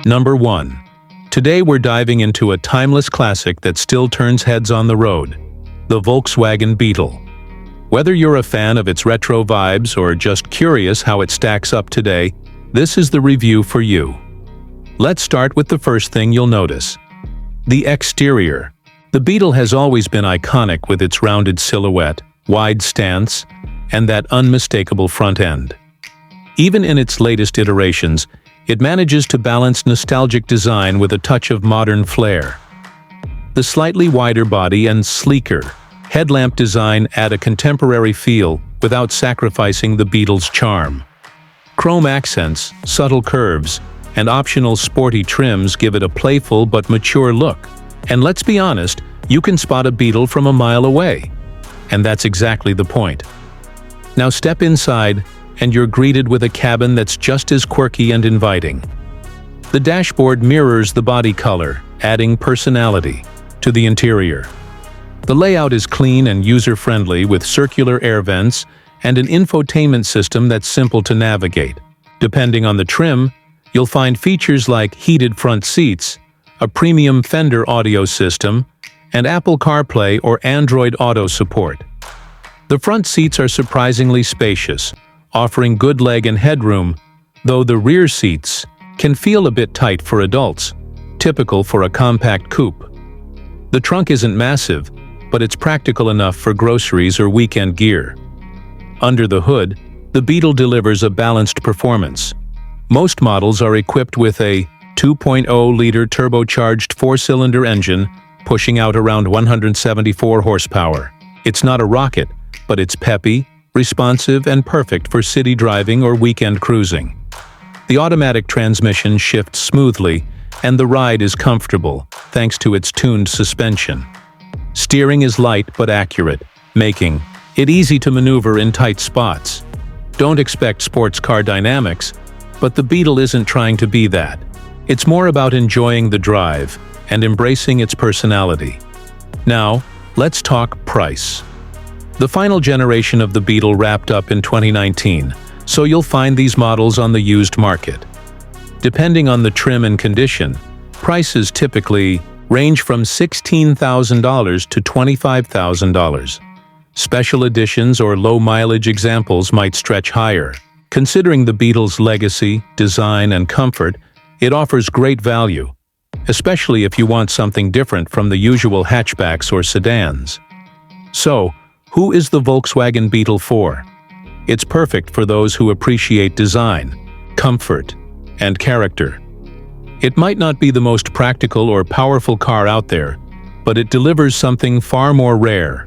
Number 1. Today we're diving into a timeless classic that still turns heads on the road, the Volkswagen Beetle. Whether you're a fan of its retro vibes or just curious how it stacks up today, this is the review for you. Let's start with the first thing you'll notice. The exterior. The Beetle has always been iconic with its rounded silhouette, wide stance, and that unmistakable front end. Even in its latest iterations, it manages to balance nostalgic design with a touch of modern flair. The slightly wider body and sleeker headlamp design add a contemporary feel without sacrificing the Beetle's charm. Chrome accents, subtle curves, and optional sporty trims give it a playful but mature look. And let's be honest, you can spot a Beetle from a mile away. And that's exactly the point. Now step inside, and you're greeted with a cabin that's just as quirky and inviting. The dashboard mirrors the body color, adding personality to the interior. The layout is clean and user-friendly with circular air vents and an infotainment system that's simple to navigate. Depending on the trim, you'll find features like heated front seats, a premium Fender audio system, and Apple CarPlay or Android Auto support. The front seats are surprisingly spacious, offering good leg and headroom, though the rear seats can feel a bit tight for adults, typical for a compact coupe. The trunk isn't massive, but it's practical enough for groceries or weekend gear. Under the hood, the Beetle delivers a balanced performance. Most models are equipped with a 2.0-liter turbocharged four-cylinder engine, pushing out around 174 horsepower. It's not a rocket, but it's peppy, responsive, and perfect for city driving or weekend cruising. The automatic transmission shifts smoothly, and the ride is comfortable, thanks to its tuned suspension. Steering is light but accurate, making it easy to maneuver in tight spots. Don't expect sports car dynamics, but the Beetle isn't trying to be that. It's more about enjoying the drive and embracing its personality. Now, let's talk price. The final generation of the Beetle wrapped up in 2019, so you'll find these models on the used market. Depending on the trim and condition, prices typically range from $16,000 to $25,000. Special editions or low-mileage examples might stretch higher. Considering the Beetle's legacy, design, and comfort, it offers great value, especially if you want something different from the usual hatchbacks or sedans. So, who is the Volkswagen Beetle for? It's perfect for those who appreciate design, comfort, and character. It might not be the most practical or powerful car out there, but it delivers something far more rare: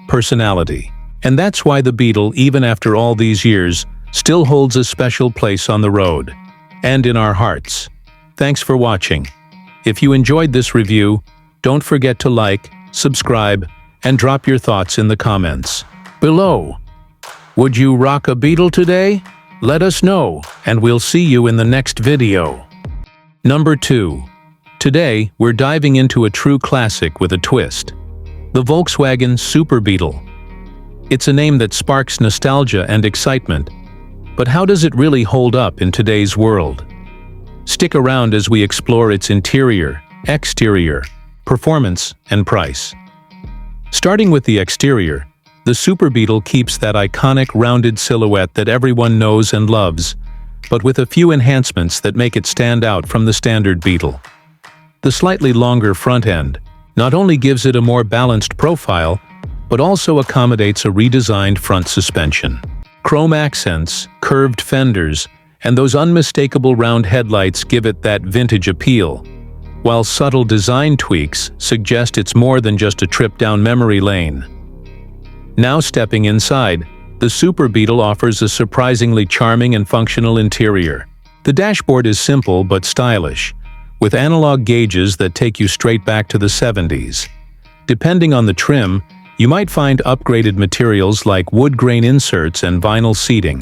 personality. And that's why the Beetle, even after all these years, still holds a special place on the road and in our hearts. Thanks for watching. If you enjoyed this review, don't forget to like, subscribe, and drop your thoughts in the comments below. Would you rock a Beetle today? Let us know, and we'll see you in the next video. Number 2. Today, we're diving into a true classic with a twist: the Volkswagen Super Beetle. It's a name that sparks nostalgia and excitement, but how does it really hold up in today's world? Stick around as we explore its interior, exterior, performance, and price. Starting with the exterior, the Super Beetle keeps that iconic rounded silhouette that everyone knows and loves, but with a few enhancements that make it stand out from the standard Beetle. The slightly longer front end not only gives it a more balanced profile, but also accommodates a redesigned front suspension. Chrome accents, curved fenders, and those unmistakable round headlights give it that vintage appeal, while subtle design tweaks suggest it's more than just a trip down memory lane. Now stepping inside, the Super Beetle offers a surprisingly charming and functional interior. The dashboard is simple but stylish, with analog gauges that take you straight back to the 70s. Depending on the trim, you might find upgraded materials like wood grain inserts and vinyl seating.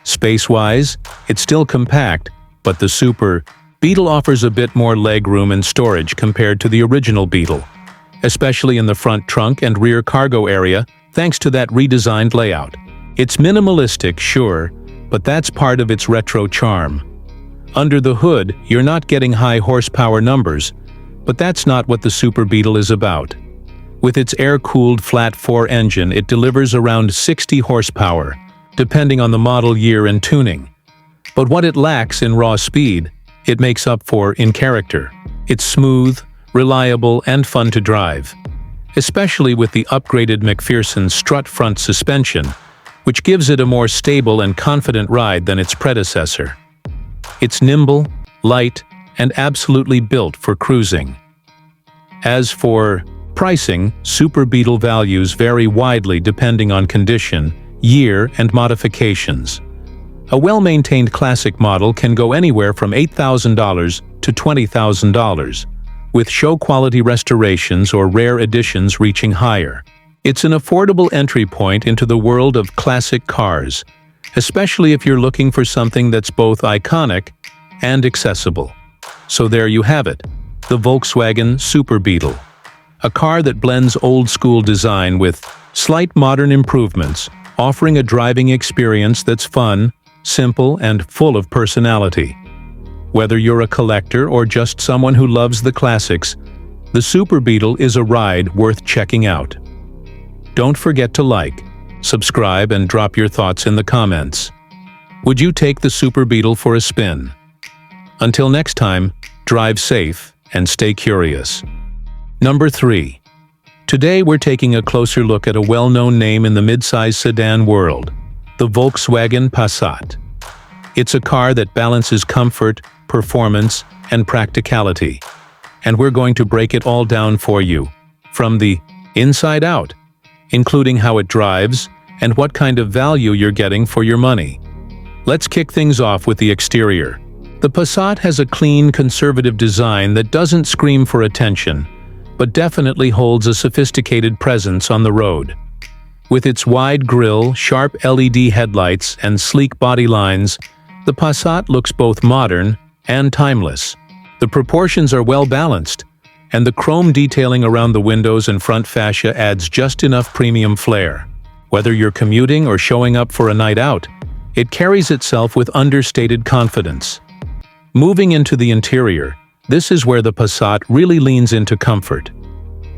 Space-wise, it's still compact, but the Super Beetle offers a bit more legroom and storage compared to the original Beetle, especially in the front trunk and rear cargo area, thanks to that redesigned layout. It's minimalistic, sure, but that's part of its retro charm. Under the hood, you're not getting high horsepower numbers, but that's not what the Super Beetle is about. With its air-cooled flat-4 engine, it delivers around 60 horsepower, depending on the model year and tuning. But what it lacks in raw speed, it makes up for in character. It's smooth, reliable, and fun to drive, especially with the upgraded McPherson strut front suspension, which gives it a more stable and confident ride than its predecessor. It's nimble, light, and absolutely built for cruising. As for pricing, Super Beetle values vary widely depending on condition, year, and modifications. A well-maintained classic model can go anywhere from $8,000 to $20,000, with show-quality restorations or rare editions reaching higher. It's an affordable entry point into the world of classic cars, especially if you're looking for something that's both iconic and accessible. So there you have it, the Volkswagen Super Beetle. A car that blends old-school design with slight modern improvements, offering a driving experience that's fun, simple, and full of personality. Whether you're a collector or just someone who loves the classics, the Super Beetle is a ride worth checking out. Don't forget to like, subscribe, and drop your thoughts in the comments. Would you take the Super Beetle for a spin? Until next time, drive safe and stay curious. Number 3. Today we're taking a closer look at a well-known name in the midsize sedan world, the Volkswagen Passat. It's a car that balances comfort, performance, and practicality. And we're going to break it all down for you, from the inside out, including how it drives and what kind of value you're getting for your money. Let's kick things off with the exterior. The Passat has a clean, conservative design that doesn't scream for attention, but definitely holds a sophisticated presence on the road. With its wide grille, sharp LED headlights, and sleek body lines, the Passat looks both modern and timeless. The proportions are well balanced, and the chrome detailing around the windows and front fascia adds just enough premium flair. Whether you're commuting or showing up for a night out, it carries itself with understated confidence. Moving into the interior, this is where the Passat really leans into comfort.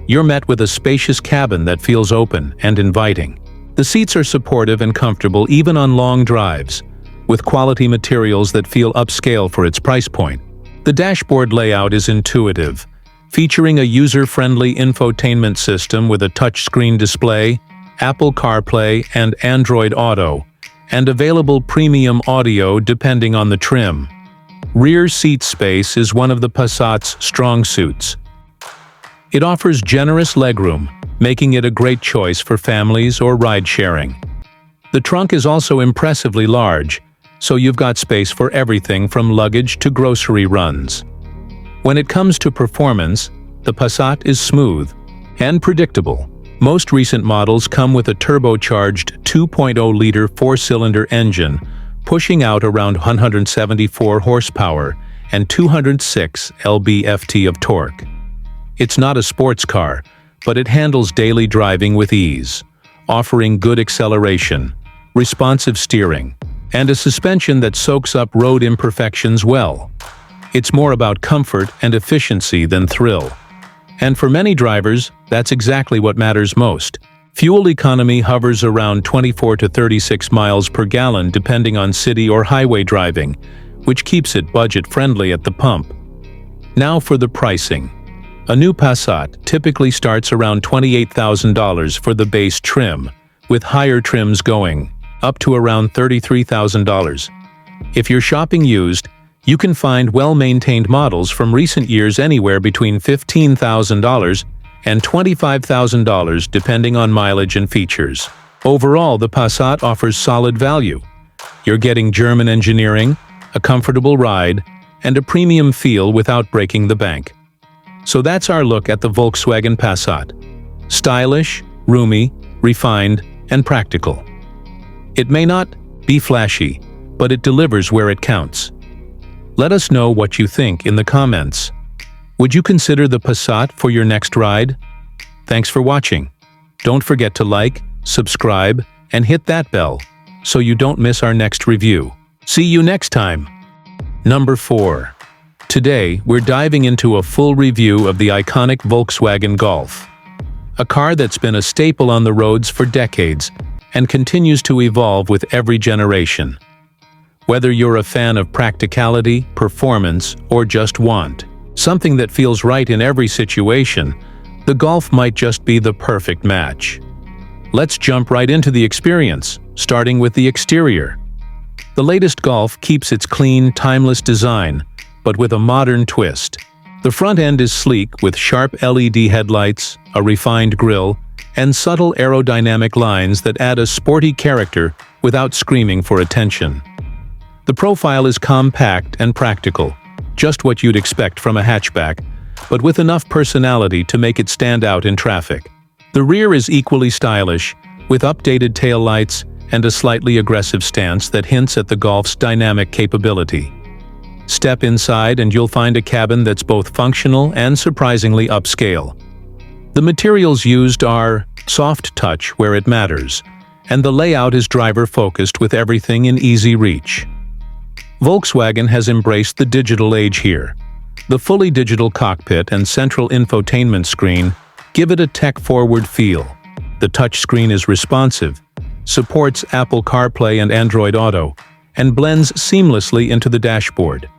You're met with a spacious cabin that feels open and inviting. The seats are supportive and comfortable even on long drives, with quality materials that feel upscale for its price point. The dashboard layout is intuitive, featuring a user-friendly infotainment system with a touchscreen display, Apple CarPlay, and Android Auto, and available premium audio depending on the trim. Rear seat space is one of the Passat's strong suits. It offers generous legroom, making it a great choice for families or ride-sharing. The trunk is also impressively large, so you've got space for everything from luggage to grocery runs. When it comes to performance, the Passat is smooth and predictable. Most recent models come with a turbocharged 2.0-liter four-cylinder engine, pushing out around 174 horsepower and 206 lb-ft of torque. It's not a sports car, but it handles daily driving with ease, offering good acceleration, responsive steering, and a suspension that soaks up road imperfections well. It's more about comfort and efficiency than thrill. And for many drivers, that's exactly what matters most. Fuel economy hovers around 24 to 36 miles per gallon depending on city or highway driving, which keeps it budget-friendly at the pump. Now for the pricing. A new Passat typically starts around $28,000 for the base trim, with higher trims going up to around $33,000. If you're shopping used, you can find well-maintained models from recent years anywhere between $15,000 and $25,000 depending on mileage and features. Overall, the Passat offers solid value. You're getting German engineering, a comfortable ride, and a premium feel without breaking the bank. So that's our look at the Volkswagen Passat. Stylish, roomy, refined, and practical. It may not be flashy, but it delivers where it counts. Let us know what you think in the comments. Would you consider the Passat for your next ride? Thanks for watching. Don't forget to like, subscribe, and hit that bell so you don't miss our next review. See you next time! Number 4. Today, we're diving into a full review of the iconic Volkswagen Golf. A car that's been a staple on the roads for decades and continues to evolve with every generation. Whether you're a fan of practicality, performance, or just want something that feels right in every situation, the Golf might just be the perfect match. Let's jump right into the experience, starting with the exterior. The latest Golf keeps its clean, timeless design, but with a modern twist. The front end is sleek with sharp LED headlights, a refined grille, and subtle aerodynamic lines that add a sporty character without screaming for attention. The profile is compact and practical, just what you'd expect from a hatchback, but with enough personality to make it stand out in traffic. The rear is equally stylish, with updated taillights and a slightly aggressive stance that hints at the Golf's dynamic capability. Step inside and you'll find a cabin that's both functional and surprisingly upscale. The materials used are soft touch where it matters, and the layout is driver-focused with everything in easy reach. Volkswagen has embraced the digital age here. The fully digital cockpit and central infotainment screen give it a tech-forward feel. The touchscreen is responsive, supports Apple CarPlay and Android Auto, and blends seamlessly into the dashboard.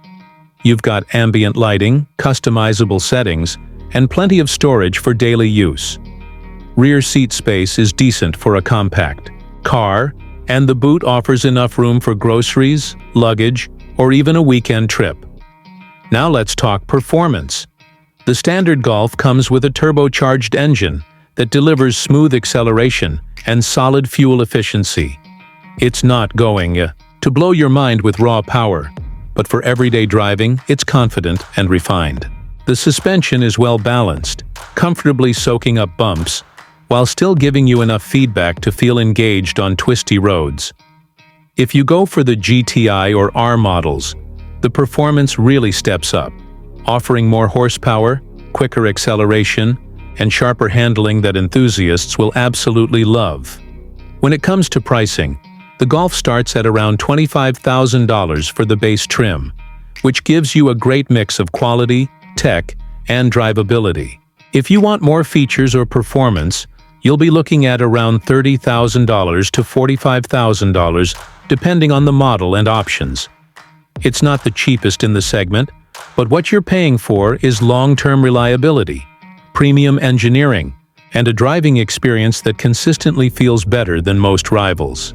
You've got ambient lighting, customizable settings, and plenty of storage for daily use. Rear seat space is decent for a compact car, and the boot offers enough room for groceries, luggage, or even a weekend trip. Now let's talk performance. The standard Golf comes with a turbocharged engine that delivers smooth acceleration and solid fuel efficiency. It's not going to blow your mind with raw power, but for everyday driving, it's confident and refined. The suspension is well balanced, comfortably soaking up bumps, while still giving you enough feedback to feel engaged on twisty roads. If you go for the GTI or R models, the performance really steps up, offering more horsepower, quicker acceleration, and sharper handling that enthusiasts will absolutely love. When it comes to pricing, the Golf starts at around $25,000 for the base trim, which gives you a great mix of quality, tech, and drivability. If you want more features or performance, you'll be looking at around $30,000 to $45,000, depending on the model and options. It's not the cheapest in the segment, but what you're paying for is long-term reliability, premium engineering, and a driving experience that consistently feels better than most rivals.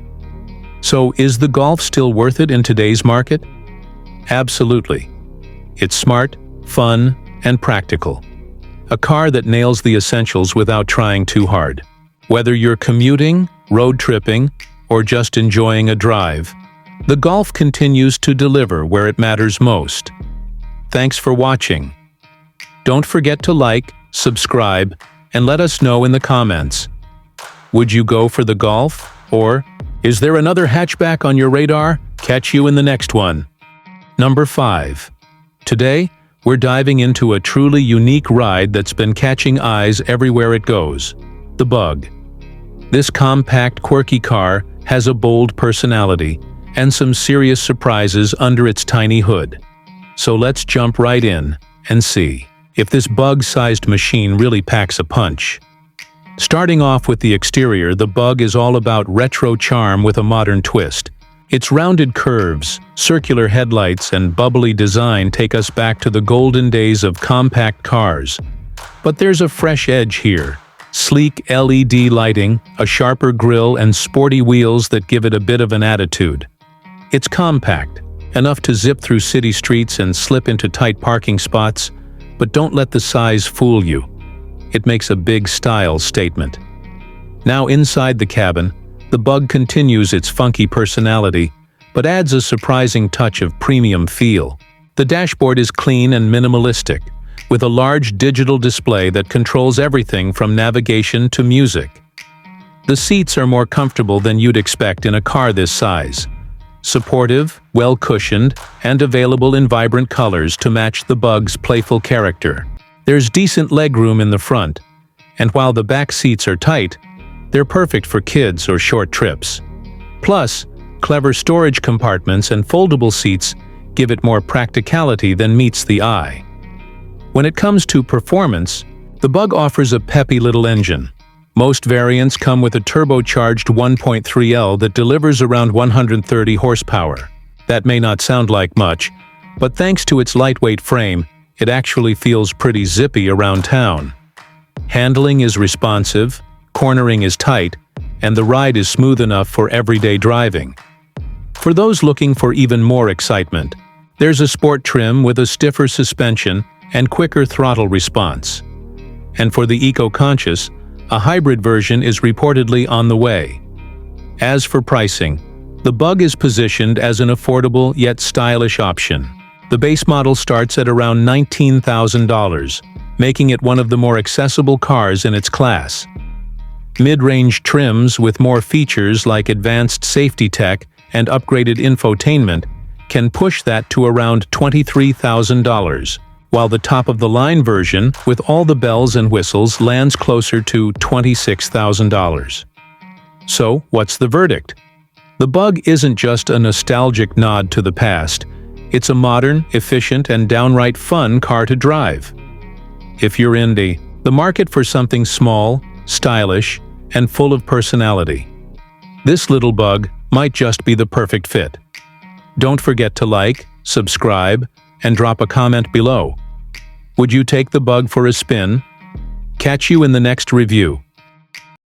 So, is the Golf still worth it in today's market? Absolutely. It's smart, fun, and practical. A car that nails the essentials without trying too hard. Whether you're commuting, road tripping, or just enjoying a drive, the Golf continues to deliver where it matters most. Thanks for watching. Don't forget to like, subscribe, and let us know in the comments. Would you go for the Golf? Or, is there another hatchback on your radar? Catch you in the next one. Number 5. Today, we're diving into a truly unique ride that's been catching eyes everywhere it goes. The Bug. This compact, quirky car has a bold personality and some serious surprises under its tiny hood. So let's jump right in and see if this Bug-sized machine really packs a punch. Starting off with the exterior, the Bug is all about retro charm with a modern twist. Its rounded curves, circular headlights, and bubbly design take us back to the golden days of compact cars. But there's a fresh edge here. Sleek LED lighting, a sharper grille, and sporty wheels that give it a bit of an attitude. It's compact, enough to zip through city streets and slip into tight parking spots, but don't let the size fool you. It makes a big style statement. Now inside the cabin, the Bug continues its funky personality, but adds a surprising touch of premium feel. The dashboard is clean and minimalistic, with a large digital display that controls everything from navigation to music. The seats are more comfortable than you'd expect in a car this size. Supportive, well-cushioned, and available in vibrant colors to match the Bug's playful character. There's decent legroom in the front, and while the back seats are tight, they're perfect for kids or short trips. Plus, clever storage compartments and foldable seats give it more practicality than meets the eye. When it comes to performance, the Bug offers a peppy little engine. Most variants come with a turbocharged 1.3L that delivers around 130 horsepower. That may not sound like much, but thanks to its lightweight frame, it actually feels pretty zippy around town. Handling is responsive, cornering is tight, and the ride is smooth enough for everyday driving. For those looking for even more excitement, there's a sport trim with a stiffer suspension and quicker throttle response. And for the eco-conscious, a hybrid version is reportedly on the way. As for pricing, the Bug is positioned as an affordable yet stylish option. The base model starts at around $19,000, making it one of the more accessible cars in its class. Mid-range trims with more features like advanced safety tech and upgraded infotainment can push that to around $23,000, while the top-of-the-line version, with all the bells and whistles, lands closer to $26,000. So, what's the verdict? The Bug isn't just a nostalgic nod to the past. It's a modern, efficient, and downright fun car to drive. If you're in the market for something small, stylish, and full of personality, this little Bug might just be the perfect fit. Don't forget to like, subscribe, and drop a comment below. Would you take the Bug for a spin? Catch you in the next review.